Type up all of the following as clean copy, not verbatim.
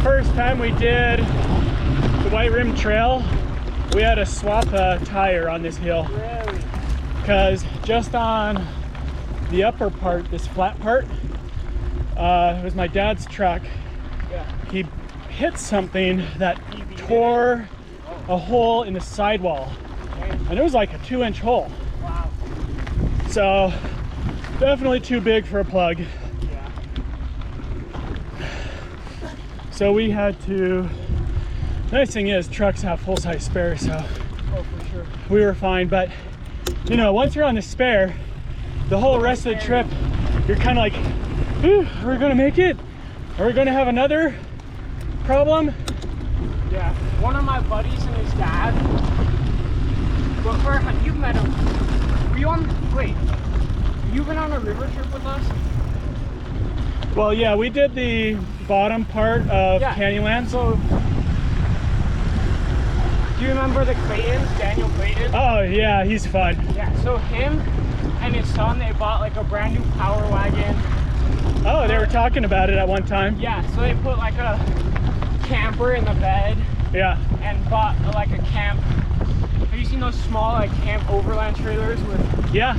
first time we did the White Rim Trail, we had to swap a tire on this hill. Really? Because just on the upper part, this flat part, it was my dad's truck. Yeah. He hit something that tore a hole in the sidewall. And it was like a 2-inch hole. Wow. So definitely too big for a plug. Yeah. So we had to, nice thing is trucks have full-size spares, so Oh, for sure. we were fine. But you know, once you're on the spare, the whole rest of the trip, you're kind of like, "Ooh, are we gonna make it? Are we gonna have another problem?" Yeah. One of my buddies and his dad. But you've met him. Were you on? Wait. You've been on a river trip with us? Well, yeah, we did the bottom part of Canyonlands. So, do you remember the Claytons, Daniel Clayton? Oh yeah, he's fun. Yeah, so him and his son, they bought like a brand new power wagon. Oh, they were talking about it at one time. Yeah, so they put like a camper in the bed. Yeah. And bought like a camp. Have you seen those small like camp overland trailers with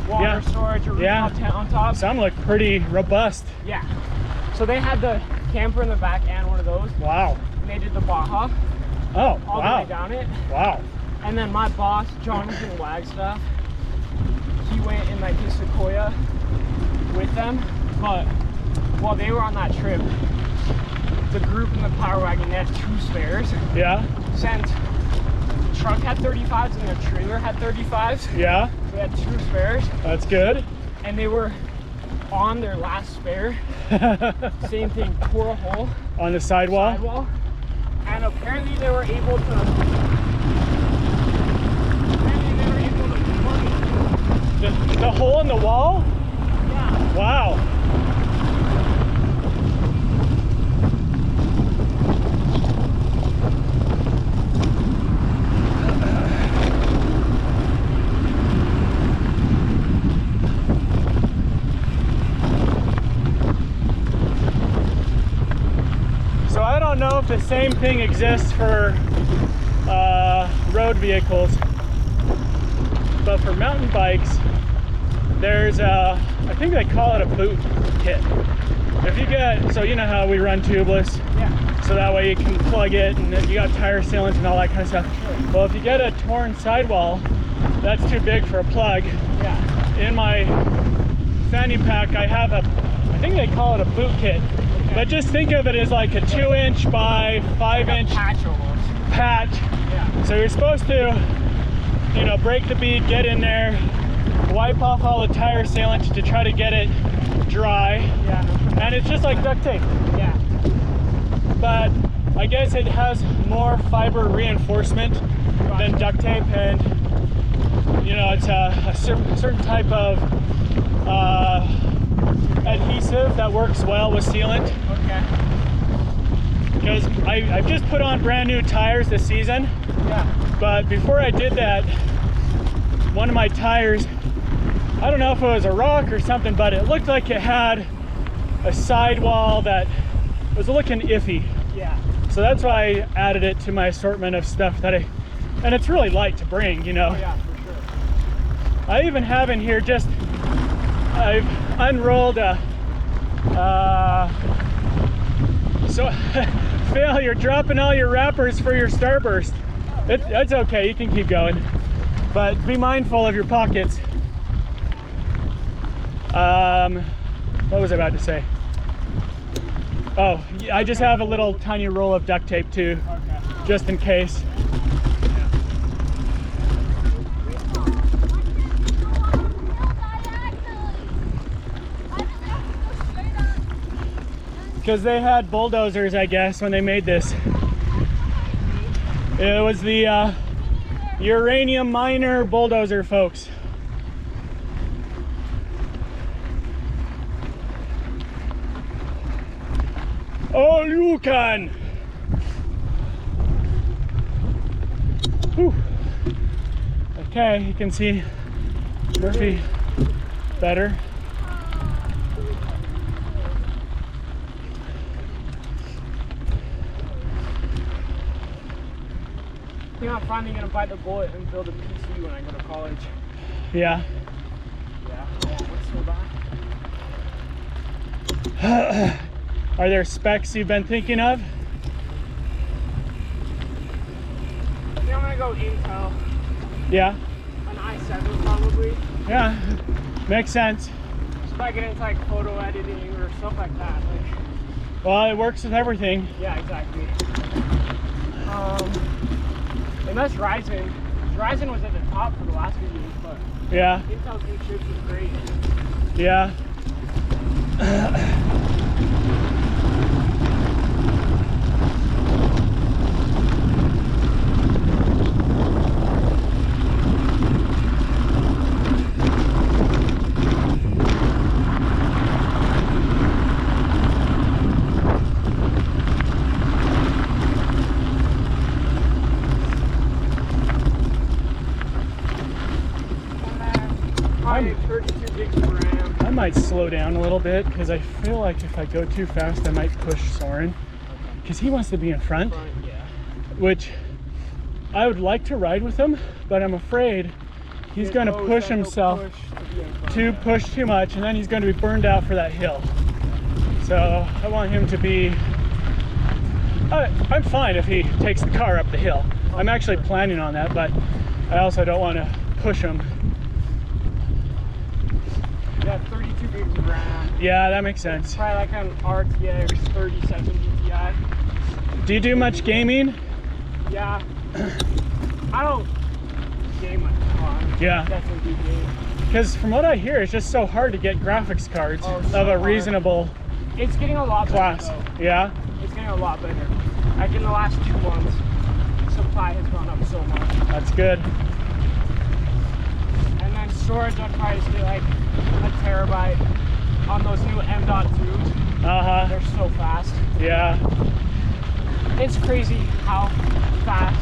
water storage or rooftop tent on top? Some look pretty robust. Yeah. So they had the camper in the back and one of those. Wow. And they did the Baja. Oh, all the way down it. Wow. And then my boss, Jonathan Wagstaff, he went in like his Sequoia with them. But while they were on that trip, the group in the power wagon, they had 2 spares. Yeah. Since the truck had 35s and their trailer had 35s. Yeah. So they had 2 spares. That's good. And they were on their last spare. Same thing, tore a hole on the sidewall. And apparently they were able to the hole in the wall? Yeah. Wow. So I don't know if the same thing exists for road vehicles, but for mountain bikes, there's I think they call it a boot kit. If you get, so you know how we run tubeless, so that way you can plug it and you got tire sealant and all that kind of stuff. Well, if you get a torn sidewall that's too big for a plug, in my fanny pack I have a, I think they call it a boot kit. But just think of it as like a 2-inch by 5-inch patch. So you're supposed to, you know, break the bead, get in there, wipe off all the tire sealant to try to get it dry. And it's just like duct tape. But I guess it has more fiber reinforcement than duct tape, and you know, it's a certain type of adhesive that works well with sealant. Because I've just put on brand new tires this season. But before I did that, one of my tires, I don't know if it was a rock or something, but it looked like it had a sidewall that was looking iffy. So that's why I added it to my assortment of stuff that and it's really light to bring, you know. For sure. I even have in here just, I've unrolled a, so Phil, you're dropping all your wrappers for your Starburst. It's okay, you can keep going. But be mindful of your pockets. What was I about to say? Oh, I just have a little tiny roll of duct tape too, just in case. Because they had bulldozers, I guess, when they made this. It was the uranium miner bulldozer folks. All you can. Whew. Okay, you can see Murphy better. think I'm finally gonna bite the bullet and build a PC when I go to college. Yeah. Yeah. What's so Are there specs you've been thinking of? I think I'm gonna go Intel. Yeah. An i7 probably. Yeah. Makes sense. Just if I get into like photo editing or stuff like that. Like, Well, it works with everything. yeah, exactly. And that's Ryzen. Ryzen was at the top for the last few years, but Yeah. Intel's new chips is great. Yeah. Probably 32 gigs of RAM. I might slow down a little bit because I feel like if I go too fast, I might push Soren because he wants to be in front, Yeah. which I would like to ride with him, but I'm afraid he's going to push himself to push too much, and then he's going to be burned out for that hill. So I want him to be, I'm fine if he takes the car up the hill. I'm actually planning on that, but I also don't want to push him. Yeah, 32 gigs of RAM. Yeah, that makes sense. Probably like an RTX 3070 Ti. Do you do much gaming? Yeah. I don't game a ton. Yeah. Definitely do game. Because from what I hear, it's just so hard to get graphics cards Oh, of so a hard. reasonable It's getting a lot class. better though. Yeah? It's getting a lot better. Like in the last 2 months, supply has gone up so much. That's good. And then storage, I'd probably say like a terabyte on those new M.2s. Uh-huh. They're so fast. Yeah. It's crazy how fast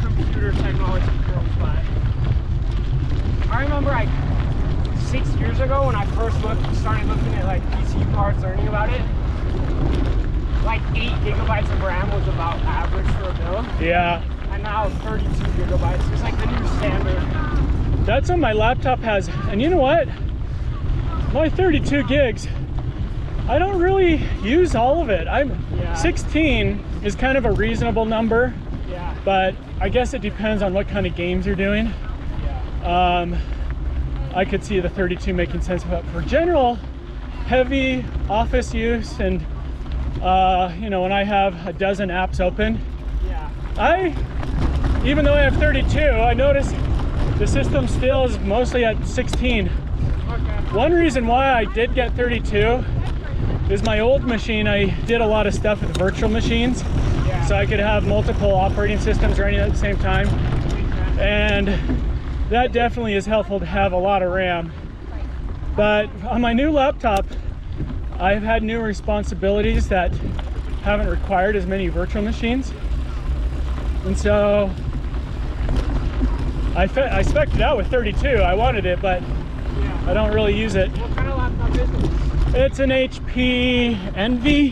computer technology goes by. I remember like 6 years ago when I first started looking at like PC parts, learning about it, like 8 gigabytes of RAM was about average for a build. Yeah. And now 32 gigabytes is like the new standard. That's what my laptop has. And you know what? My 32 gigs, I don't really use all of it. Yeah. 16 is kind of a reasonable number, Yeah. but I guess it depends on what kind of games you're doing. Yeah. I could see the 32 making sense, but for general heavy office use and you know, when I have a dozen apps open, Yeah. even though I have 32, I notice the system still is mostly at 16. Okay. One reason why I did get 32 is my old machine, I did a lot of stuff with virtual machines, Yeah. so I could have multiple operating systems running at the same time. And that definitely is helpful to have a lot of RAM. But on my new laptop, I've had new responsibilities that haven't required as many virtual machines. And so I spec'd it out with 32. I wanted it, but Yeah. I don't really use it. What kind of laptop is it? It's an HP Envy.